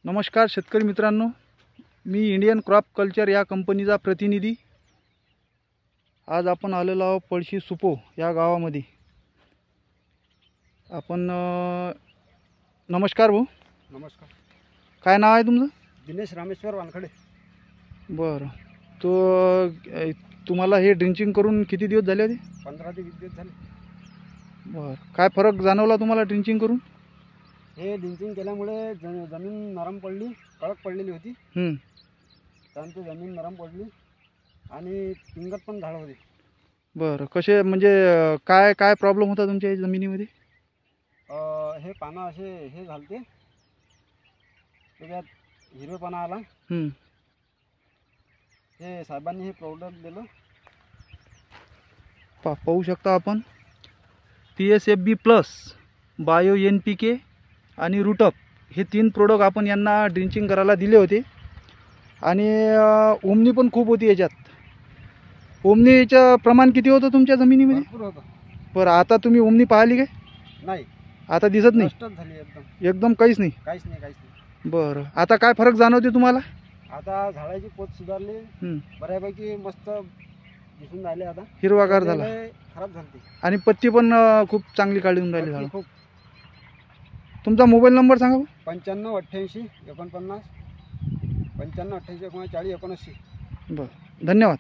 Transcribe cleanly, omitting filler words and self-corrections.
नमस्कार शेतकरी मित्रांनो, मी इंडियन क्रॉप कल्चर या कंपनीचा प्रतिनिधी। आज आपण आलेलो आहोत पळशी सुपो या गावामध्ये। आपण नमस्कार भाऊ। नमस्कार। काय नाव आहे तुमचं? दिनेश रामेश्वर वानखडे। बरं, तो तुम्हाला हे ड्रिंचिंग करून किती दिवस झाले होते? 15 ते 20 दिवस झाले। बरं, काय फरक जाणवला तुम्हाला ड्रिंचिंग करून? हे ड्रिंचिंग केल्यामुळे जमीन नरम पडली, कडक पडलेली होती। त्यानंतर जमीन नरम पडली आणि पिंगत पण झाड होते। बरं, कसे म्हणजे काय काय प्रॉब्लेम होता तुमच्या जमिनीमध्ये? हे पानं असे हे झालते, त्याच्यात हिरवेपणा आला। हे साहेबांनी हे प्रोडक्ट दिलं, पाहू शकता आपण। PSFB प्लस, बायो NPK आणि रूटअप हे 3 प्रोडक्ट आपण यांना ड्रिंचिंग करायला दिले होते। आणि ओमनी पण खूप होती याच्यात। ओमनीचं प्रमाण किती होतं तुमच्या जमिनीमध्ये? भरपूर होतं। बरं, आता तुम्ही ओमनी पाहिली काय? नाही, आता दिसत नाही? नष्टच झाली एकदम। एकदम काहीच नाही? काहीच नाही। बरं, आता काय फरक जाणवते तुम्हाला? आता झाडाची पोत सुधारली, बऱ्यापैकी मस्त दिसून राहिले। आता हिरवागार झाला, खराब झाली आणि पत्ती पण खूप चांगली काढून राहिली झाड। खूप। तुमचा मोबाईल नंबर सांगा। 95 88 49 95 88 40 79। बरं, धन्यवाद।